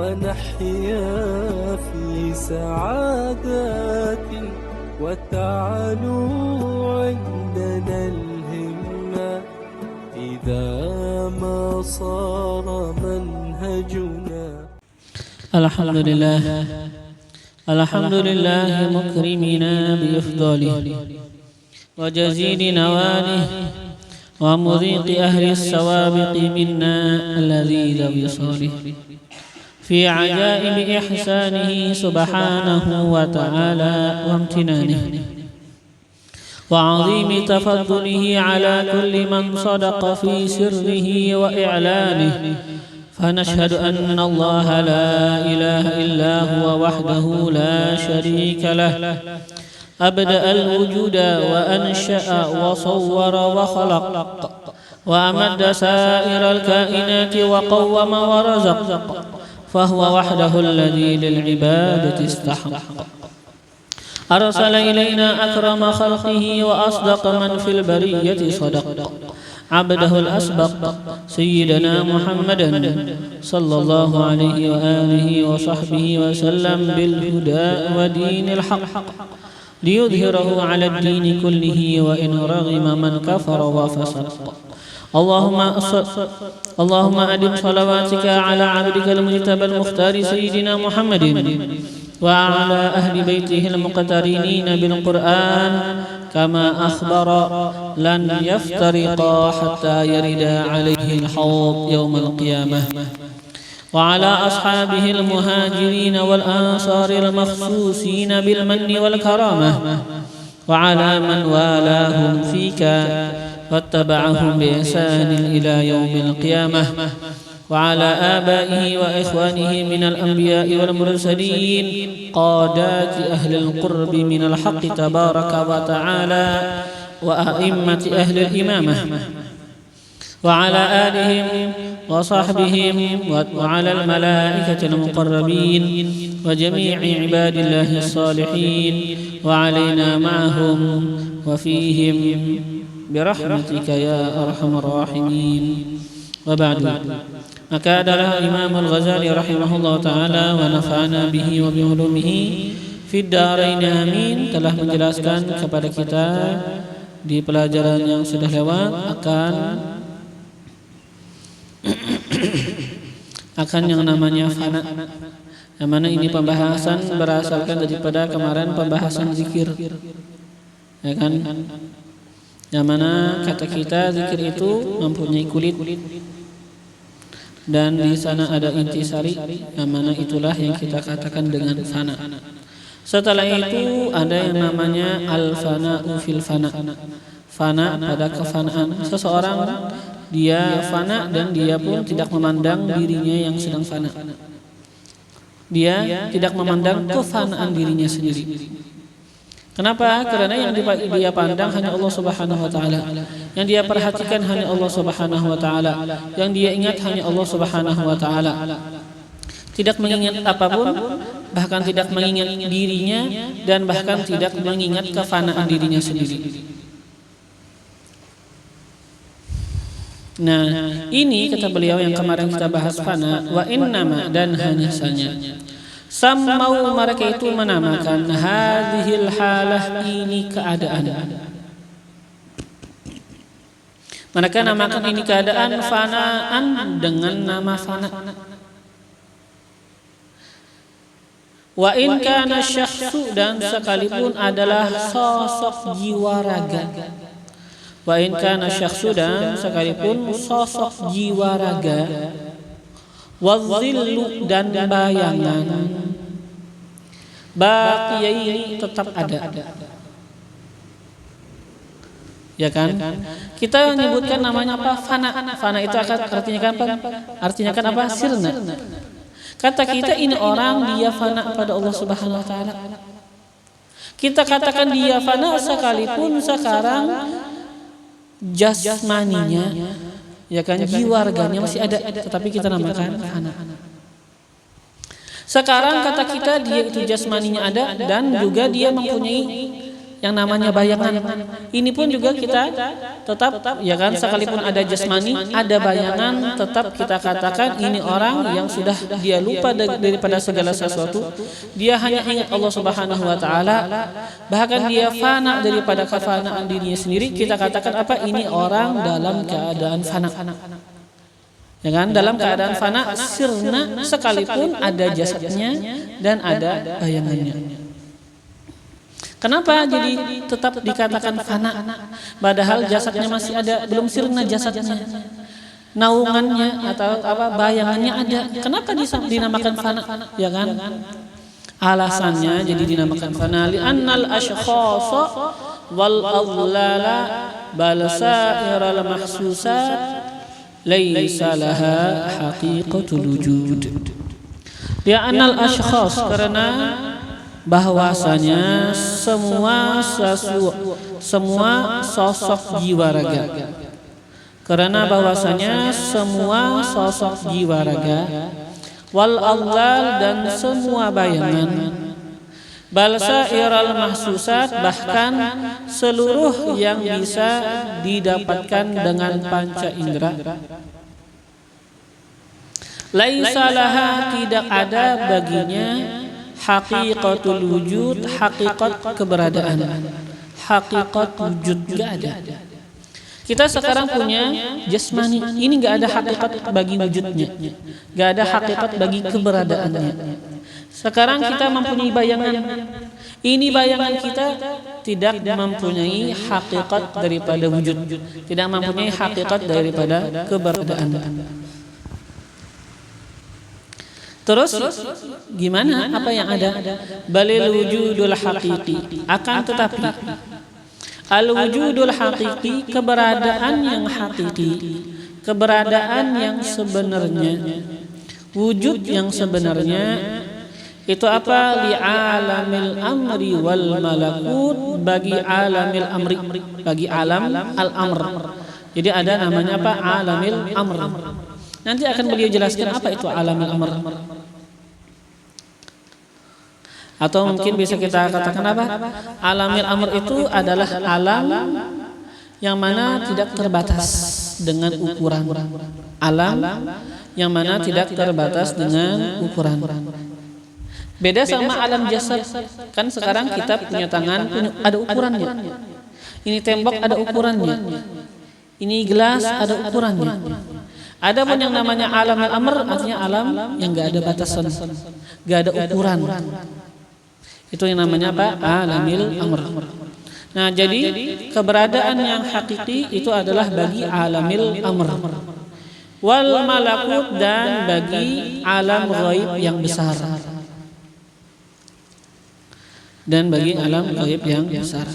ونحيا في سعادة وتعلو عندنا الهمة إذا ما صار منهجنا. الحمد لله مكرمنا بإفضاله وجزيل نواله ومذيق أهل السوابق منا اللذيذ بصاره في عجائب إحسانه سبحانه وتعالى وامتنانه وعظيم تفضله على كل من صدق في سره وإعلانه. فنشهد أن الله لا إله إلا هو وحده لا شريك له أبدأ الوجود وأنشأ وصور وخلق وأمد سائر الكائنات وقوم ورزق، فهو وحده الذي للعبادة استحق. أرسل إلينا أكرم خلقه وأصدق من في البرية صدق، عبده الأسبق سيدنا محمدا صلى الله عليه وآله وصحبه وسلم بالهدى ودين الحق ليظهره على الدين كله وإن رغم من كفر وفسق. اللهم أدم صلواتك على عبدك المجتبى المختار سيدنا محمد وعلى أهل بيته المقترنين بالقرآن كما أخبر لن يفترقا حتى يردا عليه الحوض يوم القيامة، وعلى أصحابه المهاجرين والأنصار المخصوصين بالمن والكرامة، وعلى من والاهم فيك واتبعهم بإحسان إلى يوم القيامة، وعلى آبائه وإخوانه من الأنبياء والمرسلين قادات أهل القرب من الحق تبارك وتعالى وأئمة أهل الإمامة، وعلى آلهم وصحبهم وعلى الملائكة المقربين وجميع عباد الله الصالحين وعلينا معهم وفيهم برحمتك يا أرحم الراحمين. وبعد، maka adalah Imam Al-Ghazali rahimahullah ta'ala wa nafa'ana bihi wa bi'ulumihi fid darain amin telah menjelaskan kepada kita di pelajaran yang sudah lewat akan yang namanya fana, yang mana ini pembahasan berasalkan daripada kemarin pembahasan zikir, ya kan, yang mana kata kita zikir itu mempunyai kulit dan di sana ada intisari, yang mana itulah yang kita katakan dengan fana. Setelah itu ada yang namanya al-fana'u fil fana, fana pada kefanaan. Seseorang dia fana dan dia pun tidak memandang dirinya yang sedang fana. Dia tidak memandang kefanaan dirinya sendiri. Kenapa? Karena yang dia pandang hanya Allah Subhanahu wa taala. Yang dia perhatikan hanya Allah Subhanahu wa taala. Yang dia ingat hanya Allah Subhanahu wa taala. Tidak mengingat apapun, bahkan tidak mengingat dirinya dan bahkan tidak mengingat kefanaan dirinya sendiri. Nah, ini kata beliau yang kemarin kita bahas fana, wa innama dan hanya saja. Sammau mereka itu menamakan hadhil halah ini keadaan. Mereka namakan ini keadaan fanaan dengan nama fana. Wa in kana syakhsu dan sekalipun adalah sosok jiwa raga. Wa in kana syakhsu dan sekalipun sosok jiwa raga. Wazillu dan bayangan baqiyaini tetap ada. Ya kan? Kita menyebutkan namanya apa? Fana. Fana itu artinya kan apa? Artinya kan apa? Sirna. Kata kita ini orang dia fana pada Allah Subhanahu wa taala. Kita katakan dia fana sekalipun sekarang jasmaninya, ya kan, jiwa raganya masih ada, tetapi kita namakan fana. Sekarang kata kita dia itu jasmaninya ada dan juga dia mempunyai yang namanya bayangan. Ini pun juga kita tetap ya kan, sekalipun ada jasmani, ada bayangan, tetap kita katakan ini orang yang sudah dia lupa daripada segala sesuatu. Dia hanya ingat Allah Subhanahu wa taala, bahkan dia fana daripada kefanaan dirinya sendiri. Kita katakan apa? Ini orang dalam keadaan fana. Ya kan, dalam keadaan fana sirna, sekalipun ada jasadnya dan ada bayangannya. Kenapa jadi tetap dikatakan fana? Padahal jasadnya masih ada, belum sirna jasadnya. Naungannya atau apa bayangannya ada. Kenapa dinamakan fana? Ya kan? Alasannya jadi dinamakan fana li'annal ashkhasa wal adlala bal sa'iral mahsusat laisa laha haqiqatul wujud. Li'annal ashkhas, karena bahwasanya semua sosok jiwa raga, karena bahwasanya semua sosok jiwa raga, wal adlal, dan semua bayangan, bal sa'iral mahsusat, bahkan seluruh yang bisa didapatkan dengan panca indera, laisa laha, tidak ada baginya haqiqatul wujud, hakikat keberadaan, hakikat wujud gak ada. Kita sekarang punya jasmani, ini gak ada hakikat bagi wujudnya, gak ada hakikat bagi keberadaannya. Sekarang kita mempunyai bayangan, ini bayangan kita tidak mempunyai hakikat daripada wujud, tidak mempunyai hakikat daripada keberadaan. Terus gimana? Apa yang ada? Balil wujudul haqiqi, akan tetapi al wujudul haqiqi, keberadaan yang hakiki, keberadaan yang sebenarnya, wujud yang sebenarnya itu apa? Li alamil amri wal malakut, bagi alamil amri, bagi alam al amr. Jadi ada namanya apa? Alamil amr. Nanti akan beliau jelaskan apa itu alamil amr. Atau mungkin bisa kita katakan apa? Alamil amr itu adalah alam yang mana tidak terbatas dengan ukuran. Alam yang mana tidak terbatas dengan ukuran. Beda sama alam jasad. Kan sekarang kita punya tangan, ada ukurannya. Ini tembok ada ukurannya. Ini gelas ada ukurannya. Ada pun yang namanya alamil amr, artinya alam yang gak ada batasan, gak ada ukuran. Itu yang namanya apa? Alamil amr. Nah, jadi keberadaan yang hakiki itu adalah bagi alamil amr. Wal malakut, dan bagi alam ghaib yang besar. Dan bagi alam ghaib yang besar.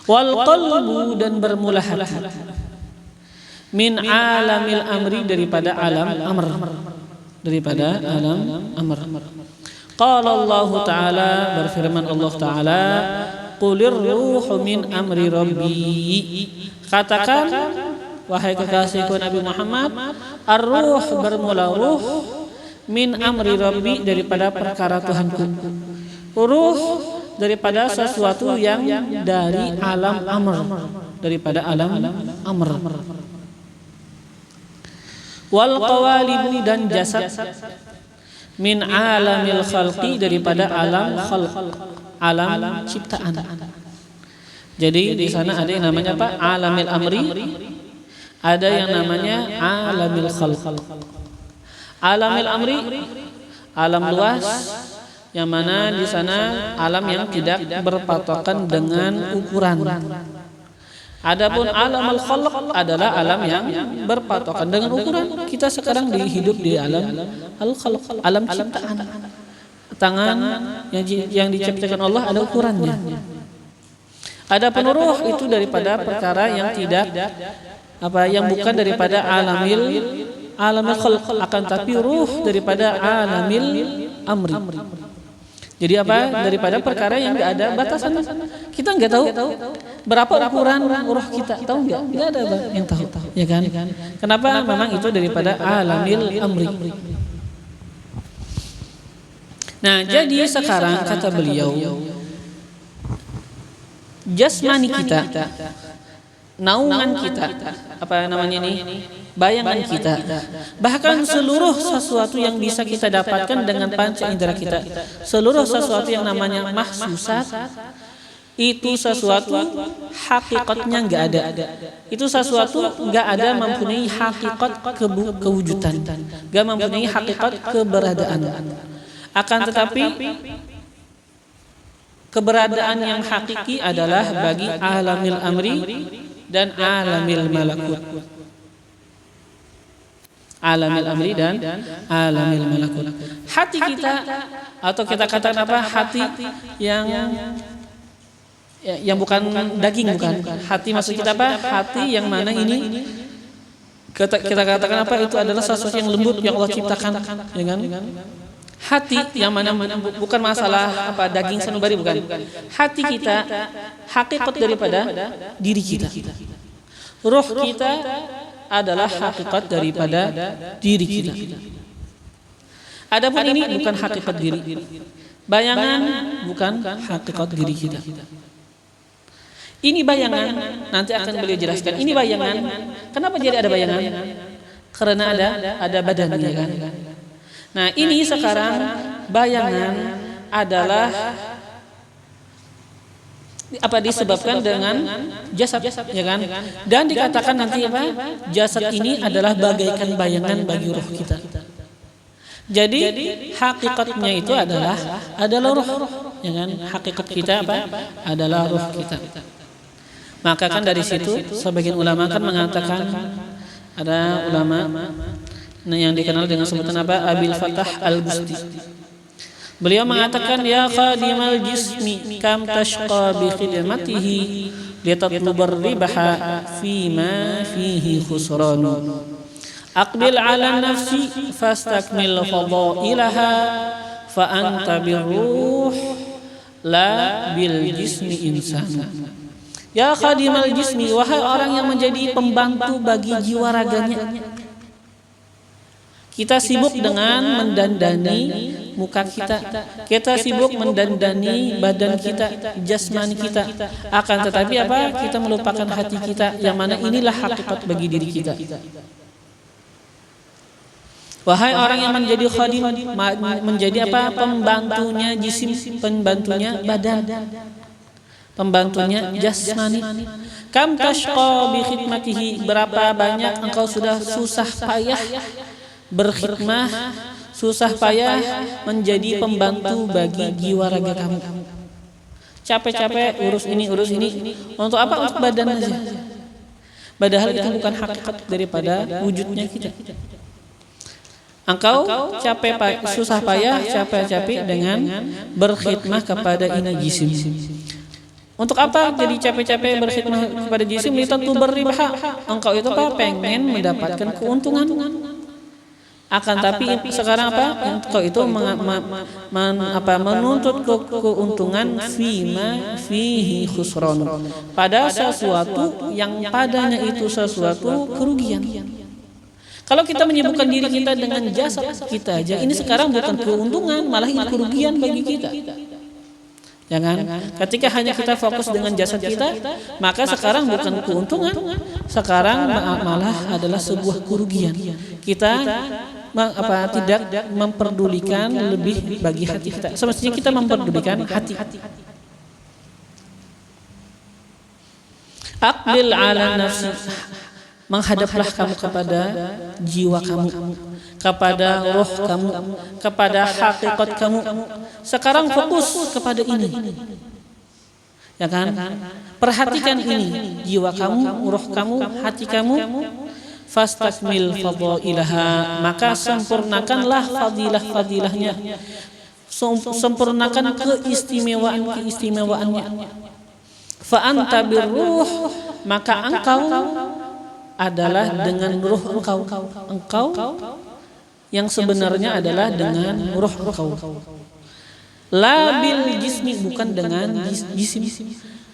Wal qalbu, dan bermula hati. Min alamil amri, daripada alam amr. Daripada alam amr. Qala Allah Ta'ala, berfirman Allah Ta'ala, Qulir ruhu min amri rabbi. Katakan, wahai kekasihku Nabi Muhammad, ar-ruh, bermula ruh, min amri rabbi, daripada perkara Tuhanku. Ruh daripada sesuatu yang dari alam amr, daripada alam amr. Wal qawalibu, dan jasad, min alamil khalqi, daripada alam khalq, alam ciptaan. Jadi di sana ada yang namanya apa? Alamil amri, ada yang namanya alamil khalq. Alamil amri, alam luas, yang mana di sana alam yang tidak berpatokan dengan ukuran. Adapun alam al-khalq adalah alam yang berpatokan dengan ukuran. Kita sekarang hidup di alam al-khalq, alam ciptaan. Tangan yang diciptakan Allah ada ukurannya. Adapun ruh itu daripada perkara yang tidak yang bukan daripada alamil khalq, akan tapi ruh daripada alamil amri. Jadi apa? Daripada perkara yang enggak ada batasan. Kita enggak tahu berapa ukuran ruh kita, tahu enggak? Enggak ada yang tahu, ya kan? Kenapa? Memang itu daripada alamil amri. Nah, jadi sekarang kata beliau, jasmani kita, naungan kita, apa namanya ini, bayangan kita, bahkan seluruh sesuatu yang bisa kita dapatkan dengan panca indera kita, seluruh sesuatu yang namanya mahsusat, itu sesuatu hakikatnya nggak ada. Itu sesuatu nggak ada mempunyai hakikat kewujudan, nggak mempunyai hakikat keberadaan. Akan tetapi keberadaan yang hakiki adalah bagi alamil amri dan alamil malakut. Alamil amri dan alamil malakut. Hati kita, atau kita katakan apa, hati yang bukan daging, bukan. Hati maksud kita apa? Hati yang mana ini kita katakan apa, itu adalah sesuatu yang lembut yang Allah ciptakan, ya kan? Hati yang mana bukan masalah apa daging sanubari, bukan. Hati kita hakikat daripada diri kita. Ruh kita adalah hakikat daripada diri kita. Adapun ini bukan hakikat diri. Bayangan bukan hakikat diri kita. Ini bayangan, nanti akan beliau jelaskan. Ini bayangan. Kenapa jadi ada bayangan? Karena ada badannya, kan. Nah, ini sekarang bayangan adalah apa, disebabkan dengan jasad, ya kan? Dan dikatakan nanti apa? Jasad ini adalah bagaikan bayangan bagi ruh kita. Jadi hakikatnya itu adalah ruh, ya kan? Hakikat kita apa? Adalah ruh kita. Maka kan dari situ sebagian ulama kan mengatakan, ada ulama yang dikenal dengan sebutan apa? Abil Fatah Al-Busti. Beliau mengatakan, ya khadimal jismi kam tashqa bi khidmatihi litatlubar ribaha fima fihi khusranu. Aqbil ala nafsi fastakmil fadailaha fa anta birruh la bil jismi insana. Ya khadimal jismi, wahai orang yang menjadi pembantu bagi jiwa raganya. Kita sibuk dengan mendandani muka kita, kita sibuk mendandani badan kita, jasmani kita. Akan tetapi apa? Kita melupakan hati kita, yang mana inilah hakikat bagi diri kita. Wahai orang yang menjadi khadim, menjadi apa? Pembantunya jisim, pembantunya badan, pembantunya jasmani. Kam tashqa bi khidmatihi, berapa banyak engkau sudah susah payah berkhidmah, susah payah menjadi pembantu bagi jiwa raga kamu. Capek-capek urus ini untuk apa? Untuk badan aja. Padahal itu bukan hakikat daripada wujudnya kita. Engkau susah payah, capek-capek dengan berkhidmah kepada ini jisim. Untuk apa jadi capek-capek berkhidmah kepada jisim? Litatu berribaha. Engkau itu apa? Pengen mendapatkan keuntungan. Akan tapi sekarang apa? Engkau itu menuntut keuntungan fima fihi khusran, pada sesuatu yang padanya itu sesuatu kerugian. Kalau kita menyibukkan diri kita dengan jasad kita aja, ini sekarang bukan keuntungan, malah ini kerugian bagi kita. Jangan, ketika hanya kita fokus dengan jasad kita, maka sekarang bukan keuntungan, sekarang malah adalah sebuah kerugian. Kita tidak memperdulikan lebih bagi hati kita. Semestinya kita memperdulikan hati. Aqbil ala nafsi, menghadaplah kamu kepada jiwa kamu, kepada roh kamu, kepada hakikat kamu. Sekarang fokus kepada ini, ya kan? Perhatikan ini, jiwa kamu, roh kamu, hati kamu. Fastakmil fadailaha, maka sempurnakanlah fadilah-fadilahnya, sempurnakan keistimewaan-keistimewaannya. Fa anta birruh, maka engkau adalah dengan ruh engkau yang sebenarnya adalah dengan ruh engkau. La bil jismi, bukan dengan jisim.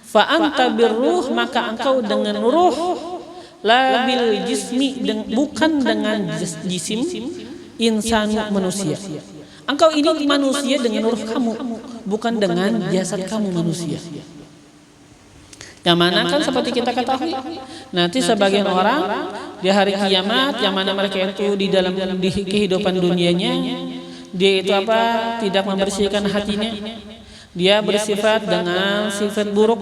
Fa anta birruh, maka engkau dengan ruh. La bil jismi, bukan dengan jisim, insanu manusia. Engkau ini manusia dengan ruh kamu, bukan dengan jasad kamu manusia. Yang mana kan seperti kita ketahui, nanti sebagian orang di hari kiamat yang mana mereka itu di dalam di kehidupan dunianya dia itu apa? Tidak membersihkan hatinya. Dia bersifat dengan sifat buruk.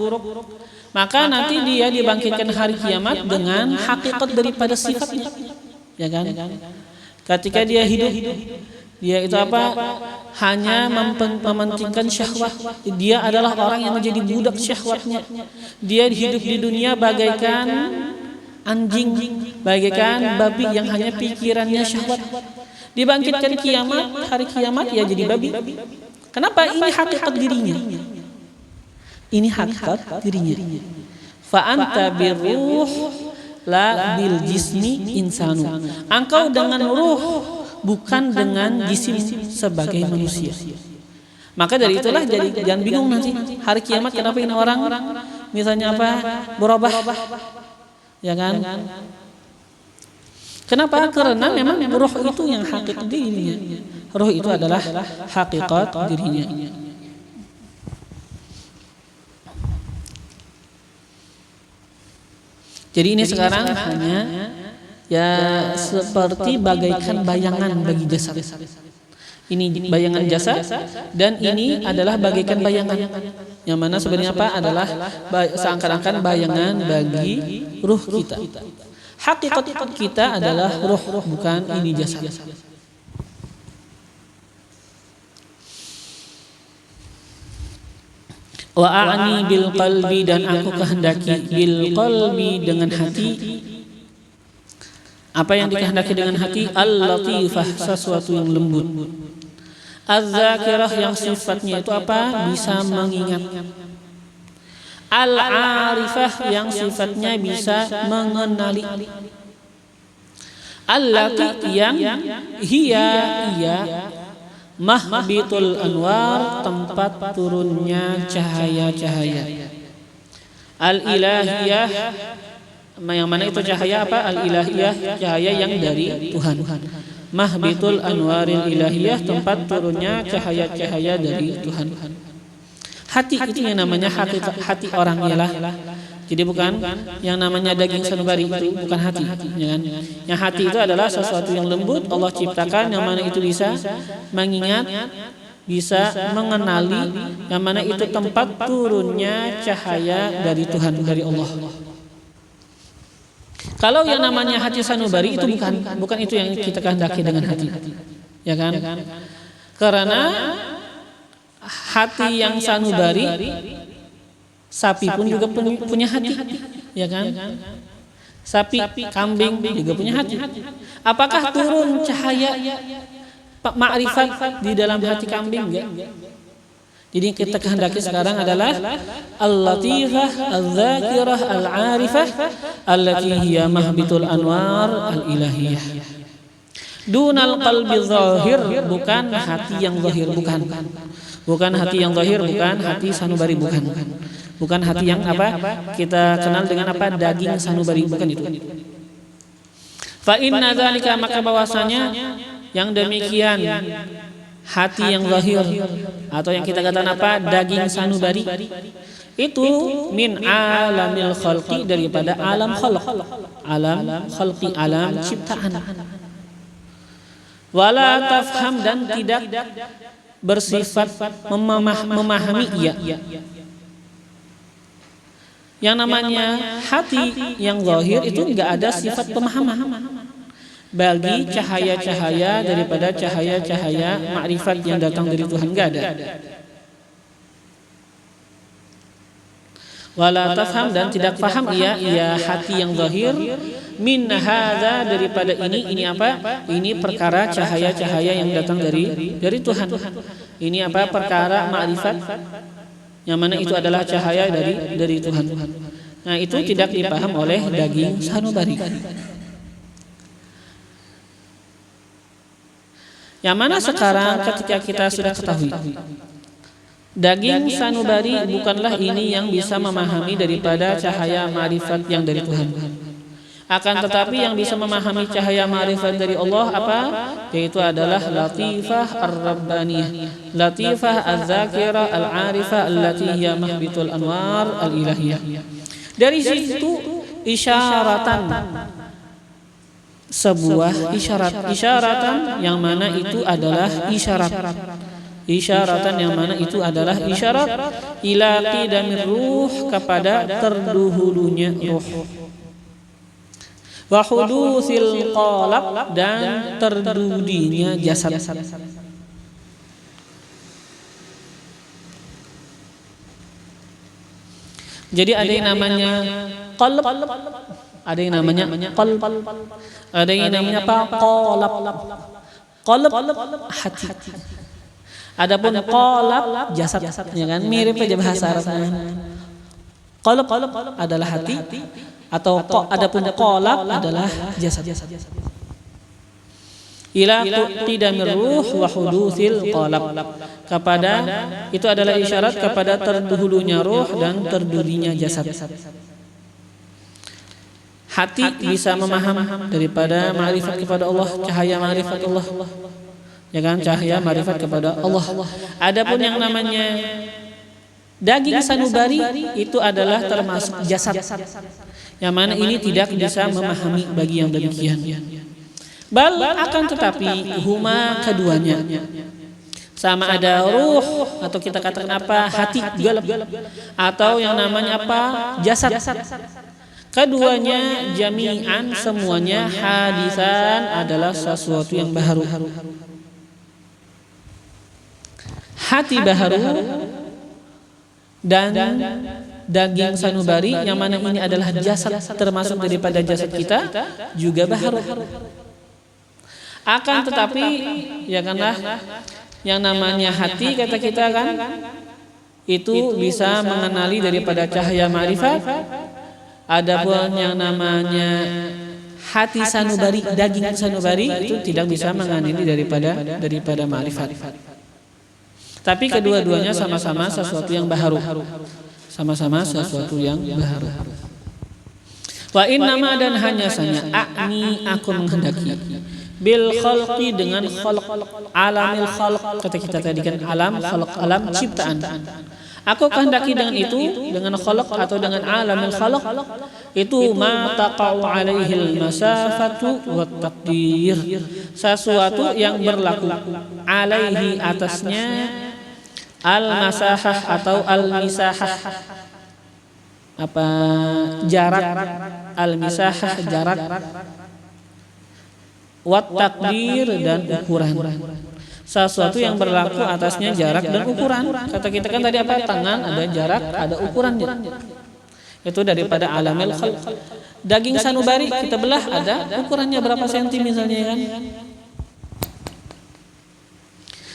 Maka nanti dia dibangkitkan hari kiamat dengan hakikat daripada sifatnya. Ya kan? Ketika dia hidup, dia itu apa? Hanya mementingkan syahwat. Dia adalah orang yang menjadi budak syahwatnya. Dia hidup di dunia bagaikan anjing, bagaikan babi yang hanya pikirannya syahwat. Dibangkitkan kiamat, hari kiamat ya jadi babi. Kenapa? Ini hakikat dirinya. Ini hakikat dirinya. Fa anta birruh la bil jismi insanu. Engkau dengan ruh, bukan dengan jisim sebagai manusia. Maka dari itulah jadi jangan bingung nanti hari kiamat kenapa ini orang misalnya apa berubah, ya kan? Kenapa? Karena memang ruh itu yang hakikat dirinya. Ruh itu adalah hakikat dirinya. Jadi ini sekarang hanya ya seperti bagaikan bayangan bagi jasad. Ini bayangan jasad dan ini adalah bagaikan bayangan. Yang mana sebenarnya apa? Adalah seakan-akan bayangan bagi ruh kita. Hakikat kita adalah ruh, bukan ini jasad. Wa a'ni bil qalbi, dan aku kehendaki bil qalbi dengan hati. Apa yang dikehendaki dengan hati? Al-latifah, sesuatu yang lembut. Az-zakirah, yang sifatnya itu apa? Bisa mengingat. Al-arifah, yang sifatnya bisa mengenali. Allati, yang hiya mahbitul anwar, tempat turunnya cahaya-cahaya. Al-ilahiyah, yang mana itu cahaya apa? Al-ilahiyah, cahaya yang dari Tuhan. Mahbitul anwaril ilahiyah, tempat turunnya cahaya-cahaya dari Tuhan. Hati itu yang namanya hati orang ialah. Jadi bukan yang namanya daging sanubari, itu bukan hati, ya kan? Yang hati itu adalah sesuatu yang lembut Allah ciptakan, yang mana itu bisa mengingat, bisa mengenali, yang mana itu tempat turunnya cahaya dari Tuhan, dari Allah. Kalau yang namanya hati sanubari itu bukan itu yang kita kehendaki dengan hati, ya kan? Karena hati yang sanubari, sapi pun juga punya hati, ya kan? Sapi, kambing juga punya hati. Apakah turun cahaya ma'rifat di dalam hati kambing? Enggak. Jadi kita kehendaki sekarang adalah al-latifah, al-zakirah, al-arifah, allati hiya mahbitul anwar al-ilahiyah. Dunal qalbi zahir, bukan hati yang zahir, bukan. Bukan hati yang zahir, bukan hati sanubari, bukan. Bukan hati yang apa? Kita kenal dengan apa? Daging sanubari, bukan itu. Fa inna dzalika, maka bahwasanya yang demikian hati yang zahir atau yang kita katakan apa? Daging sanubari itu min alamil khalqi, daripada alam khalq. Alam khalqi, alam ciptaan. Wala tafham, dan tidak bersifat memahami ia. Yang namanya hati yang zahir itu enggak ada sifat pemahaman bagi cahaya-cahaya daripada cahaya-cahaya makrifat yang datang dari Tuhan, enggak ada. Wala tafham, dan tidak paham ia hati yang zahir min hadza, daripada ini apa? Ini perkara cahaya-cahaya yang datang dari Tuhan. Ini apa? Perkara makrifat yang mana itu adalah cahaya dari Tuhan. Nah, itu tidak dipaham oleh daging sanubari. Yang mana sekarang ketika kita sudah ketahui daging sanubari bukanlah ini yang bisa memahami daripada cahaya ma'rifat yang dari Tuhan. Akan tetapi yang bisa memahami cahaya ma'rifat dari Allah apa? Yaitu adalah latifah ar-rabbaniyah, latifah az-zakirah al-arifah allati hiya mahbitul anwar al-ilahiyah. Dari situ isyaratan, sebuah isyaratan yang mana itu adalah isyaratan yang mana itu adalah isyarat ila qidamir ruh, kepada terdahulunya ruh, wa hudutsil qalab, dan terdudinya jasad. Jadi ada yang namanya qalb, ada yang namanya qalb, ada yang namanya apa? Qalb hati. Adapun qalb jasad, ya kan, mirip aja bahasa Arabnya. Qalb adalah hati, atau adapun qalb adalah jasad. Ila qidamir ruh wa hudutsil qalb, kepada itu adalah isyarat kepada terdahulunya ruh dan terdudinya jasad. Hati bisa memaham daripada ma'rifat kepada Allah, cahaya ma'rifat Allah, ya kan, cahaya ma'rifat kepada Allah. Adapun yang namanya daging sanubari itu adalah termasuk jasad, yang mana ini tidak bisa memahami bagi yang demikian. Bal akan tetapi huma keduanya, sama ada ruh, atau kita katakan apa, hati galab, atau yang namanya apa, jasad. Keduanya jami'an, semuanya hadisan, adalah sesuatu yang baharu. Hati baharu dan daging sanubari, yang mana ini adalah jasad, termasuk daripada jasad kita, juga baharu. Akan tetapi, ya kanlah, yang namanya hati, kata kita kan, itu bisa mengenali daripada cahaya ma'rifat. Adapun yang namanya hati sanubari, daging sanubari, itu tidak bisa mengenali daripada ma'rifat. Tapi kedua-duanya sama-sama sesuatu yang baharu. Sama-sama sesuatu yang baharu. Wa innama, dan hanya saja, aku menghendaki, bil khalqi, dengan khalq, alamil khalq, kata kita tadi kan, alam khalq, alam ciptaan. Aku kehendaki dengan itu, dengan khalq atau dengan alamil khalq, itu ma taqa'u alaihil masafatu wat taqdir, sesuatu yang berlaku alaihi, atasnya, al masahah atau al misahah, apa, jarak, al misahah jarak, wat takdir, dan ukuran, sesuatu yang berlaku atasnya jarak dan ukuran. Kata kita kan tadi apa, tangan ada jarak, ada ukurannya. Itu daripada alamil khalq. Daging sanubari kita belah, ada ukurannya berapa senti misalnya kan.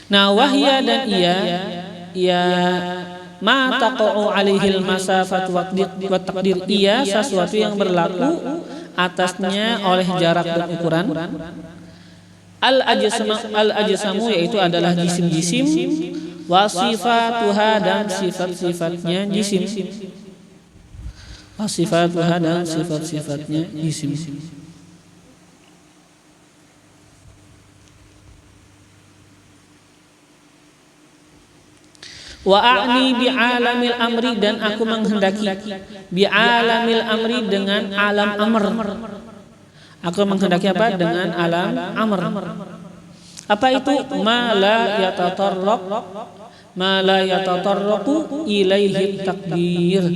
Nah, wahya, dan ia ma taqa'u alaihil masafat wa taqdir, ia sesuatu yang berlaku atasnya oleh jarak dan ukuran. Al-ajsamu, yaitu adalah jisim-jisim, wa sifatuha, dan sifat-sifatnya jisim. Wa sifatuha, dan sifat-sifatnya jisim. Wa a'ni bi alamil amri, dan aku menghendaki bi alamil amri, dengan alam amr. Aku menghendaki apa? Dengan alam amr. Apa itu? Ma la yatatarraqu ilaihi takdir.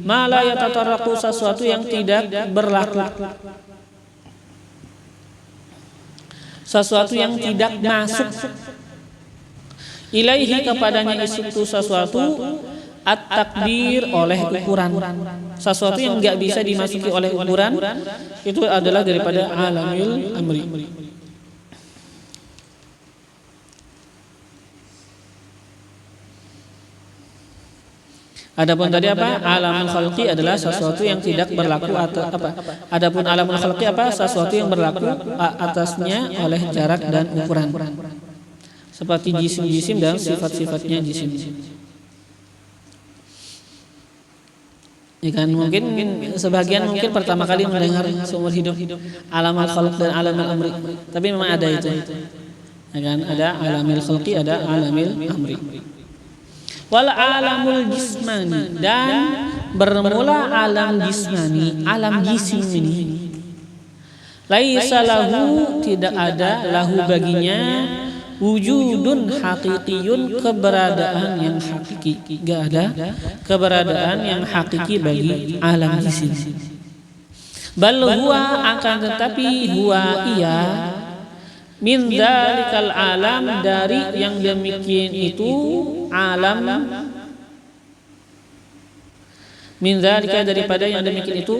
Ma la yatatarraqu, sesuatu yang tidak berlaku, sesuatu yang tidak masuk, ilaihi, kepadanya itu sesuatu, at-takdir, oleh ukuran. Sesuatu yang enggak bisa dimasuki oleh ukuran, itu adalah daripada alamil amri. Adapun tadi apa? Alamul khalqi adalah sesuatu yang tidak berlaku atau apa? Adapun alamul khalqi apa? Sesuatu yang berlaku atasnya oleh jarak dan ukuran. Seperti jisim-jisim dan sifat-sifatnya jisim. Ya kan, mungkin sebagian mungkin pertama kali mendengar seumur hidup alamul khalq dan alamul amri. Tapi memang ada itu. Ya kan, ada alamul khalqi, ada alamul amri. Wal alamul jismani, dan bermula alam jismani, alam jisim ini. Laisa lahu, tidak ada lahu baginya, wujudun hakikiyun, keberadaan yang hakiki. Enggak ada keberadaan yang hakiki bagi alam jisim. Bal huwa, akan tetapi huwa ia, min dzalikal alam, dari yang demikian itu alam, min dzalika, daripada yang demikian itu,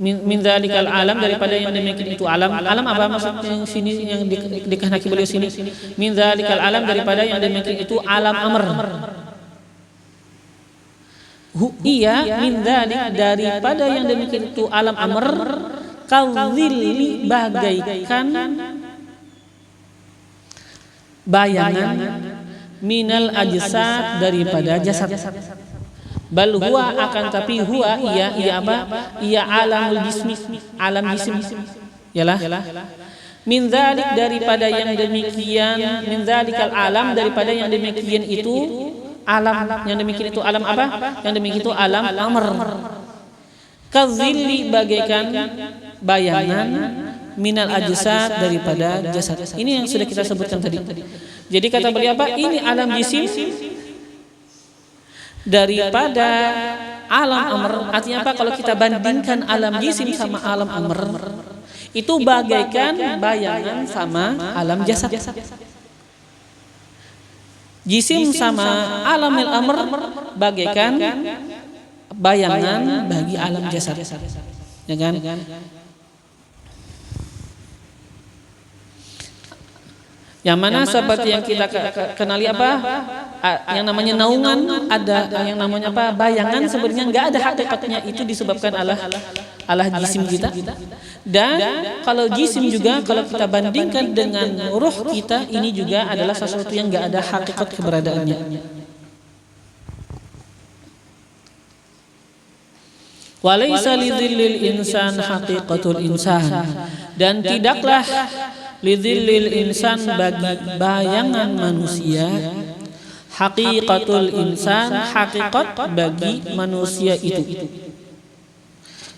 min dzalikal alam, daripada yang demikian itu alam. Alam apa maksudnya sini yang dikehendaki beliau sini? Min dzalikal alam, daripada yang demikian itu alam amr. Iya, min dzalik, daripada yang demikian itu alam amr, kadzilli, bagaikan bayangan, minal ajsad, daripada jasad. Bal huwa, akan tapi huwa ia apa? Ia alamul jismi, alam jisim. Yalah. Min dzalik, daripada yang demikian, min dzalikal alam, daripada yang demikian itu alam, yang demikian itu alam apa? Yang demikian itu alam amr. Kadzilli, bagaikan bayangan, minal ajsad, daripada jasad. Ini yang sudah kita sebutkan tadi. Jadi kata beliau apa? Ini alam jisim daripada alam amr. Artinya apa? Kalau kita bandingkan alam jisim sama alam amr, itu bagaikan bayangan sama alam jasad. Jisim sama alamil amr bagaikan bayangan bagi alam jasad. Ya kan? Yang mana seperti yang kita kenali apa? Yang namanya naungan, ada yang namanya apa? Bayangan, sebenarnya nggak ada hakikatnya, itu disebabkan Allah jisim kita. Dan kalau jisim juga, kalau kita bandingkan dengan ruh kita, ini juga adalah sesuatu yang nggak ada hakikat keberadaannya. Walaysa lidzillil insan haqiqatul insan, dan tidaklah lidzillil insan, bagi bayangan manusia, haqiqatul insan, hakikat bagi manusia itu.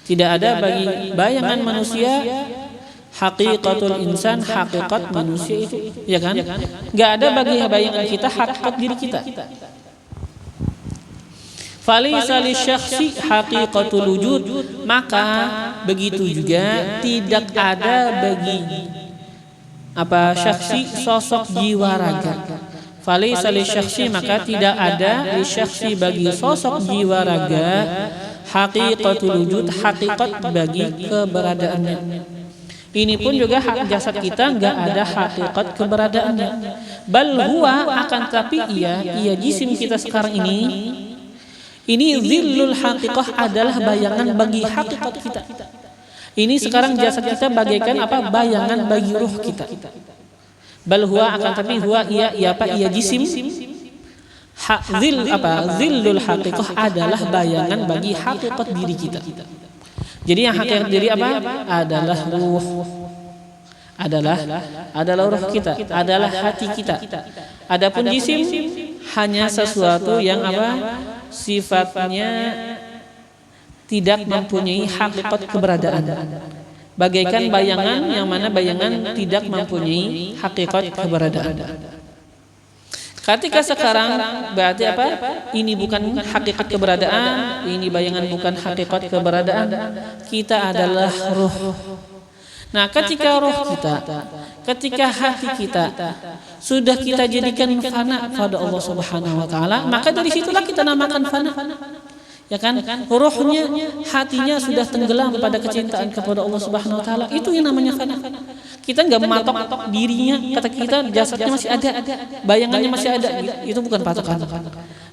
Tidak ada bagi bayangan manusia haqiqatul insan, hakikat manusia itu, ya kan? Enggak ada bagi bayangan kita hakikat diri kita. Falaysa lisyakhsi haqiqatul wujud, maka begitu juga tidak ada bagi apa syakhsi, sosok jiwa raga. Falaysa lisyakhsi, maka tidak ada lisyakhsi, bagi sosok jiwa raga, haqiqatul wujud, hakikat bagi keberadaannya. Ini pun juga hak jasad kita enggak ada hakikat keberadaannya. Bal huwa, akan tapi ia jisim kita sekarang ini zillul haqiqah, adalah bayangan bagi hakikat kita. Ini sekarang jasad kita bagaikan apa? Bayangan bagi ruh kita. Bal huwa, akan tapi huwa ia jisim, zillul haqiqah, adalah bayangan bagi hakikat diri kita. Jadi yang hakikat diri apa? Adalah ruh. Adalah ruh kita, adalah hati kita. Adapun jisim hanya sesuatu yang apa? Sifatnya tidak mempunyai hakikat keberadaan. Bagaikan bayangan, yang mana bayangan tidak mempunyai hakikat keberadaan. Ketika sekarang berarti apa? Ini bukan hakikat keberadaan, ini bayangan bukan hakikat keberadaan. Kita adalah ruh. Nah, ketika ruh kita, ketika hati kita sudah kita jadikan fana pada Allah Subhanahu wa taala, maka dari situlah kita namakan fana. Ya kan? Ruhnya, hatinya sudah tenggelam pada kecintaan kepada Allah Subhanahu wa taala. Itu yang namanya fana. Kita enggak mematok dirinya, kata kita jasadnya masih ada, bayangannya masih ada. Itu bukan patokan.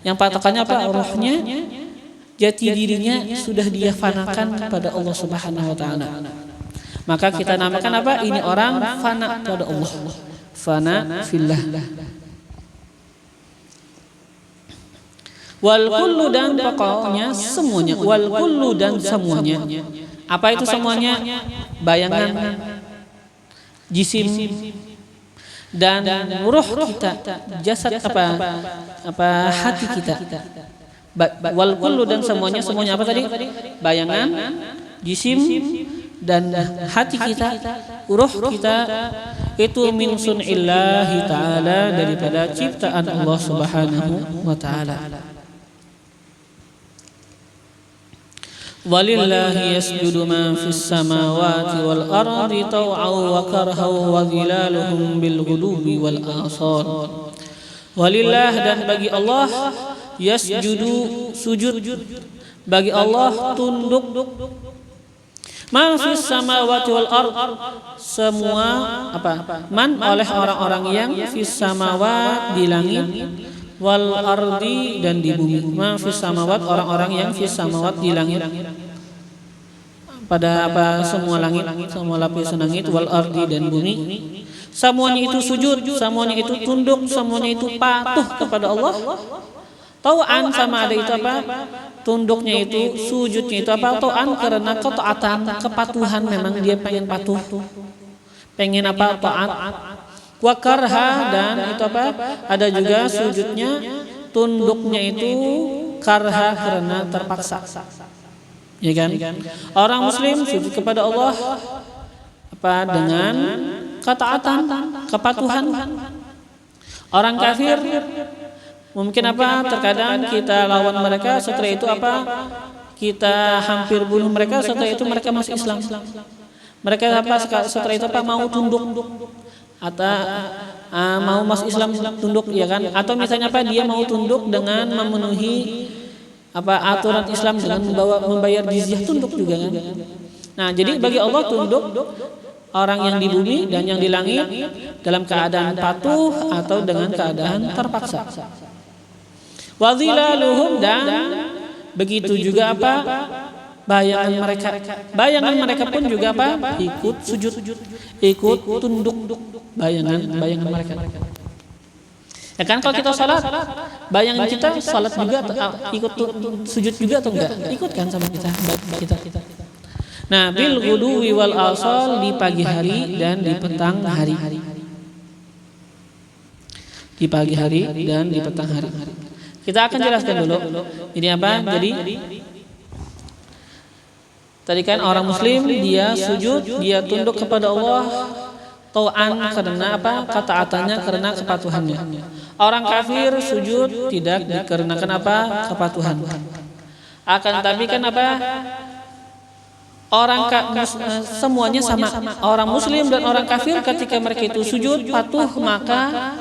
Yang patokannya apa? Ruhnya, jati dirinya sudah dia fanakan pada Allah Subhanahu wa taala. Maka kita namakan apa? Ini orang fana pada Allah. Fana fillah. Wal kullu, dan pokoknya semuanya. Wal kullu, dan semuanya. Apa itu semuanya? Bayangan, jisim, dan ruh kita, jasad apa hati kita. Wal kullu dan semuanya apa tadi? Bayangan, jisim dan hati kita, ruh kita itu min sun'illahi ta'ala, daripada ciptaan Allah Subhanahu wa ta'ala. Walillahi yasjudu ma fis samawati wal ardi taw'an wa karhan wa dhilaluhum bil ghudubi wal asal. Walillah, dan bagi Allah, yasjudu sujud, bagi Allah tunduk, man fis samawati wal ard, semua man oleh orang-orang yang fis samawat di langit, wal ardi dan di bumi. Man fis samawat, orang-orang yang fis samawat di langit, pada semua langit, semua lapisan langit, wal ardi dan bumi. Semuanya itu sujud, semuanya itu tunduk, semuanya itu patuh kepada Allah. Tau'an, sama ada itu tunduknya itu, sujudnya itu tau'an, karena ketaatan, kepatuhan, memang dia pengen patuh, pengen taat. Wa karha, dan itu ada juga sujudnya, tunduknya itu karha, karena terpaksa. Ya kan? Orang muslim sujud kepada Allah dengan ketaatan, kepatuhan. Orang kafir mungkin terkadang kita lawan mereka, setelah itu kita hampir bunuh mereka, setelah itu mereka masuk Islam. Mereka setelah itu mau tunduk atau mau masuk Islam, tunduk, ya kan? Atau misalnya dia mau tunduk dengan memenuhi aturan Islam, dengan membayar jizyah, tunduk juga kan. Nah, jadi bagi Allah tunduk orang yang di bumi dan yang di langit dalam keadaan patuh atau dengan keadaan terpaksa. Wa dhilaluhum, dan begitu juga bayangan mereka pun juga ikut sujud, ikut tunduk, bayangan mereka. Ya kan, kalau kita salat, bayangan kita salat juga ikut sujud juga atau enggak? Ikut kan sama kita. Nah, bil ghuduwi wal asal, di pagi hari dan di petang hari. Di pagi hari dan di petang hari. Kita akan jelaskan dulu. Ini Jadi tadi kan orang muslim dia sujud, dia tunduk kepada Allah tau'an, karena ketaatannya, karena kepatuhannya. Orang kafir sujud tidak dikarenakan kepatuhan. Akan tetapi kan semuanya sama. Orang muslim dan orang kafir ketika mereka itu sujud patuh, maka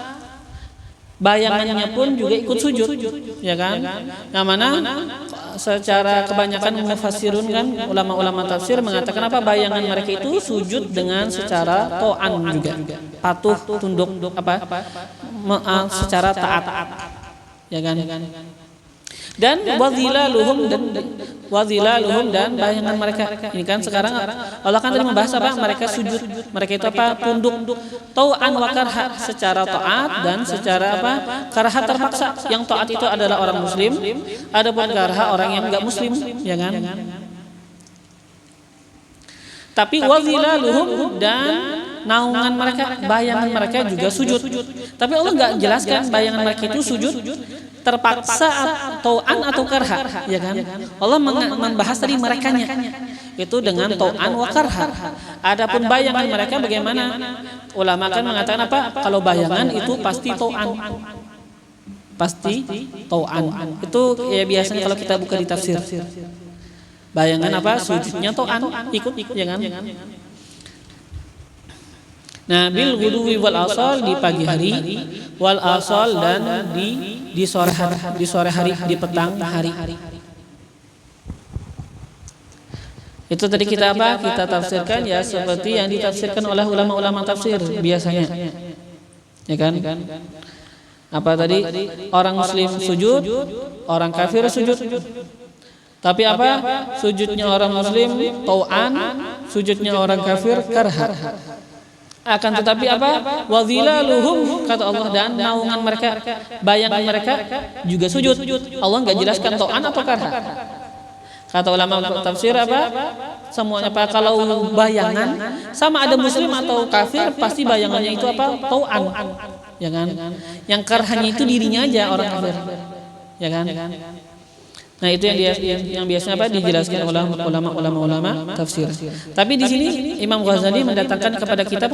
bayangannya pun juga ikut sujud, ya kan? Yang mana secara kebanyakan mufassirun kan, ulama-ulama tafsir mengatakan bayangan mereka itu sujud dengan secara ta'an juga, patuh, tunduk, secara taat, ya kan? Dan wadhilaluhum, dan bayangan mereka. Ini kan sekarang Allah kan tadi membahas mereka sujud, mereka itu tunduk, tau'an wa karha, secara taat dan secara karha, terpaksa. Yang taat itu adalah orang muslim, adapun karha orang yang enggak muslim, ya kan? Tapi wadhilaluhum, dan naungan mereka, bayangan mereka juga sujud. Tapi Allah enggak jelaskan bayangan mereka itu sujud terpaksa tau'an atau karha, ya kan? Allah membahas tadi merekanya itu dengan tau'an wa karha. Adapun bayangan mereka bagaimana? Ulama kan mengatakan kalau bayangan itu pasti tau'an. Pasti tau'an. Itu ya biasanya kalau kita buka di tafsir. Bayangan sujudnya tau'an, ikut, ya kan? Nah, bil ghuduwi wal asal, di pagi hari, wal asal, dan di sore hari, di petang hari. Itu tadi kita kita tafsirkan ya seperti yang ditafsirkan oleh ulama-ulama tafsir biasanya. Ya kan? Tadi? Orang muslim sujud, orang kafir sujud. Tapi sujudnya orang muslim tau'an, sujudnya orang kafir karha. Akan tetapi wadhilaluhum, kata Allah, dan naungan mereka, bayangan mereka juga sujud. Allah enggak jelaskan tau'an atau karha. Kata ulama tafsir semuanya kalau bayangan sama ada muslim atau kafir, pasti bayangannya itu tau'an, ya kan? Yang karhanya itu dirinya aja orang kafir, ya kan? Nah, itu yang biasanya apa dijelaskan oleh ulama tafsir. Tapi di sini Imam Ghazali mendatangkan kepada kita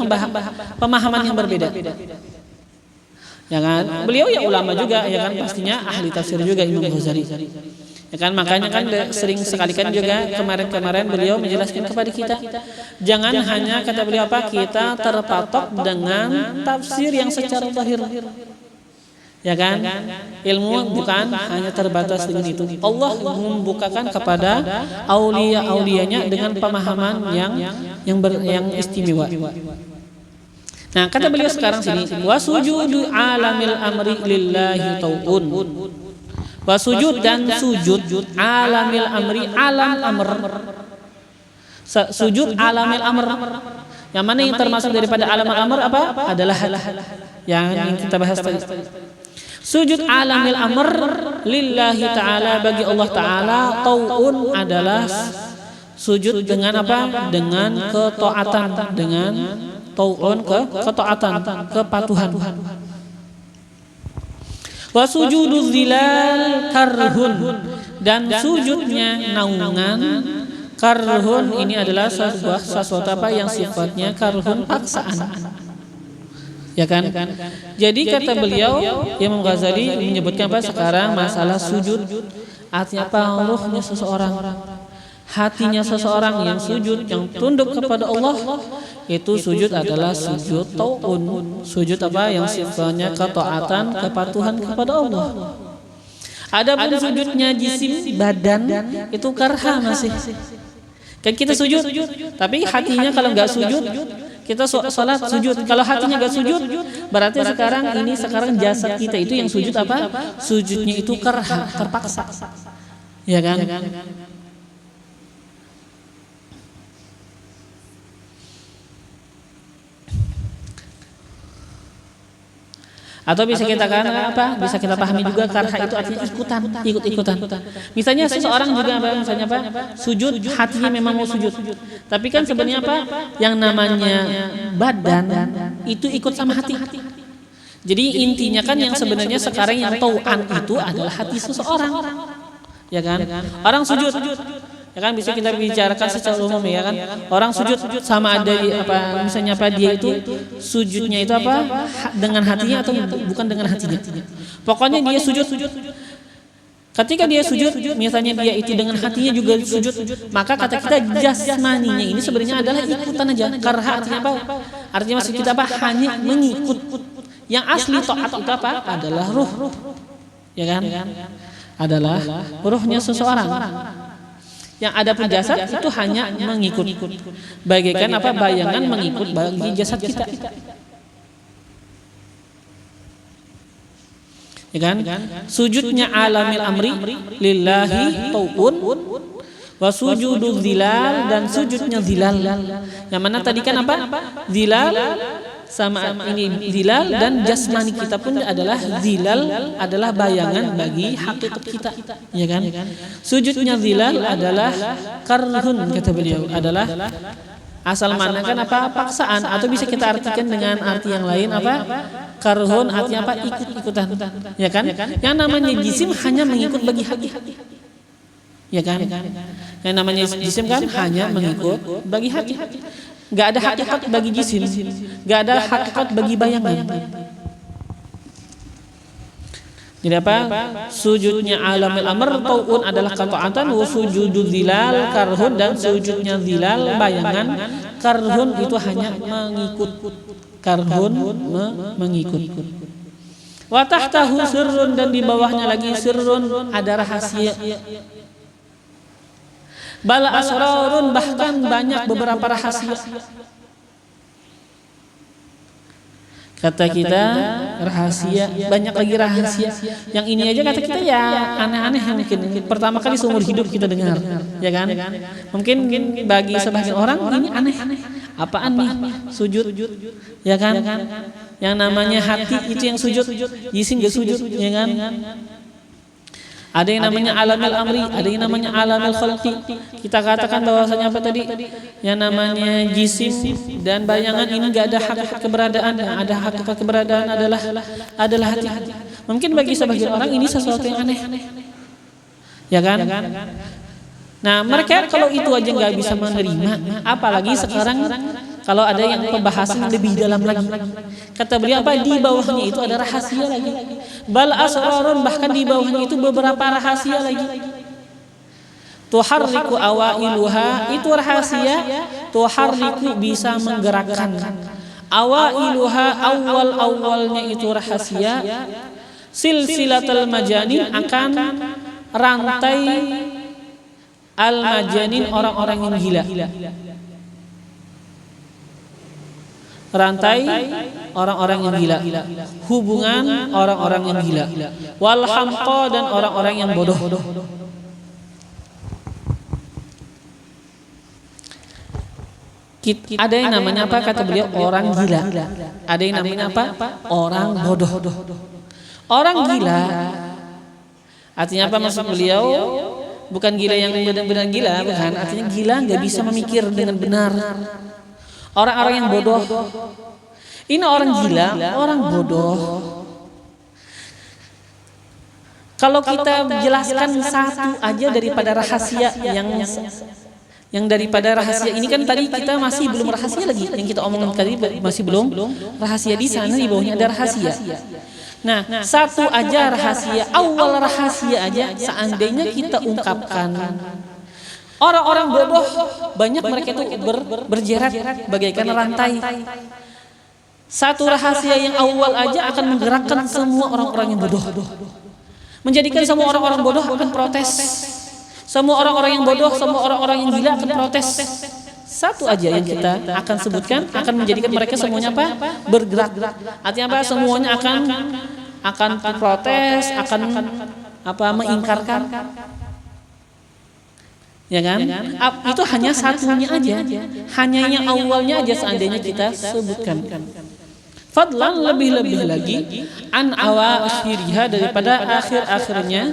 pemahaman yang berbeda. Ya kan? Beliau ya ulama juga, ya kan, pastinya ahli tafsir juga Imam Ghazali. Ya kan, makanya kan sering sekali kan juga kemarin beliau menjelaskan kepada kita, jangan hanya kata beliau apa, kita terpatok dengan tafsir yang secara zahir. Ya kan? Ilmu bukan hanya terbatas dengan itu. Allah membukakan kepada aulia-aulianya dengan pemahaman yang istimewa. Nah, kata beliau sekarang sini, wasujudu alamil amri lillahi tau'un. Wasujud dan sujud alamil amri, alam amr. Sujud alamil amr. Yang mana yang termasuk daripada alam amr apa? Adalah yang kita bahas tadi. Sujud alamil amr lillahi ta'ala, bagi Allah ta'ala, tau'un adalah sujud dengan apa? Dengan ketaatan, dengan tau'un ketaatan, kepatuhan. Wa sujudu zilal karhun, dan sujudnya naungan karhun ini adalah sesuatu apa yang sifatnya karhun, paksaan. Ya kan? Jadi kata beliau Imam Ghazali menyebutkan apa sekarang masalah sujud, artinya apa? Ruhnya seseorang, hatinya seseorang yang sujud, yang tunduk kepada Allah, itu sujud adalah sujud tau'un, sujud apa yang sifatnya ketaatan, kepatuhan kepada Allah. Adapun sujudnya jisim, badan, itu karha masih. Kan kita sujud, tapi hatinya kalau nggak sujud, kita sholat sujud. Kalau hatinya nggak sujud, berarti sekarang jasad kita itu yang sujud apa? Sujudnya itu karha, terpaksa. Ya kan? Atau bisa kita katakan apa? Bisa kita pahami juga karha itu artinya ikut-ikutan. Misalnya seseorang juga apa? Misalnya apa? Sujud, hatinya memang mau sujud. Tapi kan sebenarnya apa? Yang namanya badan itu ikut sama hati. Jadi intinya kan yang sebenarnya sekarang yang tau'an itu adalah hati seseorang. Ya kan? Orang sujud. Ya kan, bisa kita bicarakan secara umum, ya kan, orang sujud sama ada apa, misalnya apa, dia itu sujudnya itu apa dengan hatinya atau bukan dengan hatinya, pokoknya dia sujud. Ketika dia sujud, misalnya dia itu dengan hatinya juga sujud, maka kata kita jasmaninya ini sebenarnya adalah ikutan aja. Karha artinya apa? Artinya maksud kita apa? Hanya mengikut. Yang asli taat itu apa? Adalah ruh, ya kan, adalah ruhnya seseorang. Yang ada pun jasad itu hanya mengikut, bagaikan apa, bayangan mengikut bagi jasad kita. Ya kan? Sujudnya alamil amri lillahi tau'un, wa sujudu zilal, dan sujudnya zilal. Yang mana tadi kan apa? Zilal sama ini zilal, dan jasmani kita pun adalah zilal, adalah bayangan bagi hakikat kita, ya kan? Sujudnya zilal adalah karhun, kata beliau, adalah asal mana kan apa? Paksaan, atau bisa kita artikan dengan arti yang lain apa? Karhun artinya apa? Ikut-ikutan, ya kan? Yang namanya jisim hanya mengikut bagi hati, ya kan? Yang namanya jisim kan hanya mengikut bagi hati. Gak ada hakikat bagi jisim, gak ada hakikat bagi bayangan. Jadi apa? Sujudnya alamil amr tau'un adalah ketaatan, wa sujudu zilal karhun, dan sujudnya zilal bayangan, karhun itu hanya mengikut. Karhun mengikut. Wa tahtahu sirrun, dan di bawahnya lagi sirrun, ada rahasia. Bala asrarun, bahkan banyak beberapa rahasia. Kata kita rahasia, banyak lagi rahasia. Yang ini aja kata kita ya aneh-aneh, mungkin pertama kali seumur hidup kita dengar, ya kan? Mungkin bagi sebagian orang ini aneh. Apaan nih sujud, ya kan? Yang namanya hati itu yang sujud, jisim gak sujud, ya kan? Ada yang namanya alamil amri, ada yang namanya alamil khalqi. Kita katakan bahwasanya apa tadi? Yang namanya jisim dan bayangan ini enggak ada hakikat keberadaan. Yang ada hakikat keberadaan adalah hati. Mungkin bagi sebagian orang ini sesuatu yang aneh. Ya kan? Nah, mereka kalau itu aja nggak bisa menerima, apalagi sekarang kalau ada yang pembahasan lebih dalam lagi. Kata beliau apa? Di bawahnya itu ada rahasia lagi. Bal asrarun, bahkan di bawahnya itu beberapa rahasia lagi. Tuharriku awailuha, itu rahasia. Tuharriku bisa menggerakkan. Awailuha, awal-awalnya itu rahasia. Silsilatul majanin, akan rantai al-majanin, orang-orang yang gila. Rantai orang-orang yang gila, hubungan orang-orang yang gila, wal hamqa, dan orang-orang yang bodoh. Ada yang namanya apa? Kata beliau orang gila. Ada yang namanya apa? Orang bodoh. Orang gila artinya apa maksud beliau? Bukan gila yang benar-benar gila, bukan. Artinya gila nggak bisa memikir dengan benar. Orang-orang yang bodoh. Ini orang gila, orang bodoh. Kalau kita jelaskan satu aja daripada rahasia yang daripada rahasia ini, kan tadi kita masih belum rahasia lagi. Yang kita omongin tadi masih belum rahasia, di sana di bawahnya ada rahasia. Nah, satu aja rahasia, awal rahasia aja seandainya kita ungkapkan, orang-orang bodoh banyak mereka itu berjerat bagaikan rantai. Satu rahasia yang awal aja akan menggerakkan semua orang-orang yang bodoh, menjadikan semua orang-orang bodoh akan protes. Semua orang-orang yang bodoh, semua orang-orang yang gila akan protes. Satu aja yang kita akan sebutkan akan menjadikan mereka semuanya apa? Bergerak. Artinya apa? Semuanya akan protes, akan apa? Mengingkarkan. Ya kan? Itu hanya satunya aja. Hanya yang awalnya aja seandainya kita sebutkan. Fadlan, lebih-lebih lagi an awakhiriha, daripada akhir-akhirnya.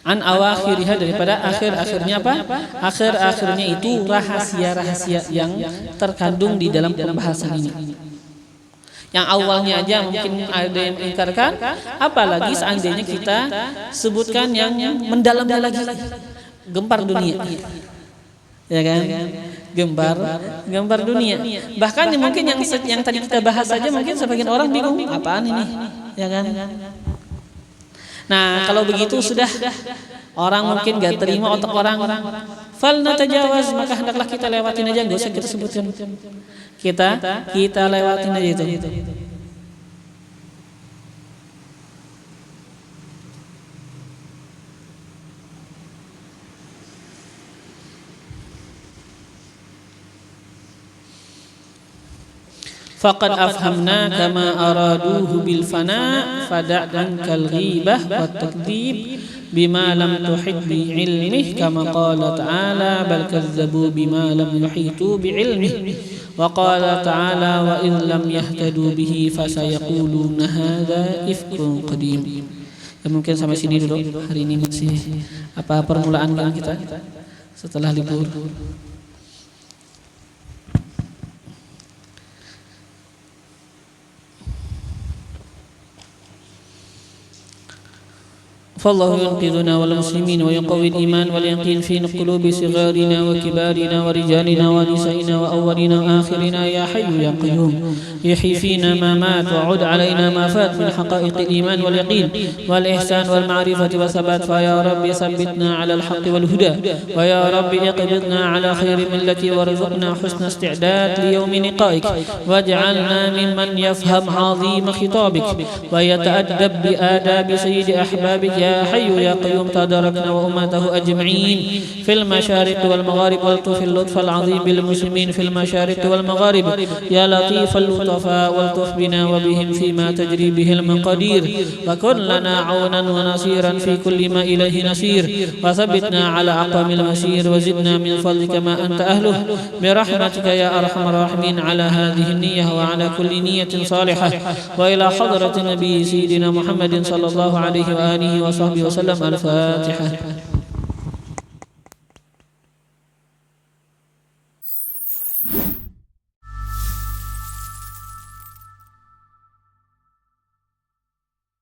An awakhiriha, daripada akhir-akhirnya apa? Akhir-akhirnya itu rahasia-rahasia yang terkandung di dalam pembahasan ini. Yang awalnya aja mungkin ada yang mengingkarkan, apalagi seandainya kita sebutkan yang mendalamnya lagi. Gempar dunia. Ya kan? Gempar dunia. Bahkan mungkin yang tadi kita bahas saja mungkin sebagian orang bingung, apaan ini? Ya kan? Nah, kalau begitu sudah orang mungkin gak terima otak orang. Fal natajawaz, maka hendaklah kita lewatin aja, enggak usah kita sebutkan. Kita lewatin aja itu. Faqad afhamna kama araduhu bil fana fada'an kal ghibah wat takdzib bima lam tuhit bi ilmih kama qala ta'ala bal kazzabu bima lam yuhitu bi ilmih wa qala ta'ala wa in lam yahtadu bihi fasayaquluna hadza ifkun qadim. Ya, mungkin sampai sini dulu hari ini, masih apa permulaan kita setelah libur. فالله ينقذنا والمسلمين ويقوي الإيمان واليقين في قلوب صغارنا وكبارنا ورجالنا ونسائنا وأولنا وآخرنا يا حي يا قيوم يحيي فينا ما مات وعد علينا ما فات من حقائق الإيمان واليقين والإحسان والمعرفة والثبات. فيا رب ثبتنا على الحق والهدى، ويا رب اقبضنا على خير ملتي وارزقنا حسن استعداد ليوم لقائك، واجعلنا ممن يفهم عظيم خطابك ويتأدب بآداب سيد أحبابك يا حي يا قيوم. تداركنا وأمته أجمعين في المشارق والمغارب، والطف اللطف العظيم بالمسلمين في المشارق والمغارب يا لطيف اللطفاء، والطف بنا وبهم فيما تجري به المقادير، وكن لنا عونا ونصيرا في كل ما إليه نسير، وثبتنا على أقوم المسير، وزدنا من فضلك ما أنت أهله برحمتك يا أرحم الراحمين على هذه النية وعلى كل نية صالحة، وإلى حضرة النبي سيدنا محمد صلى الله عليه وآله وصحبه وسلم. الفاتحة.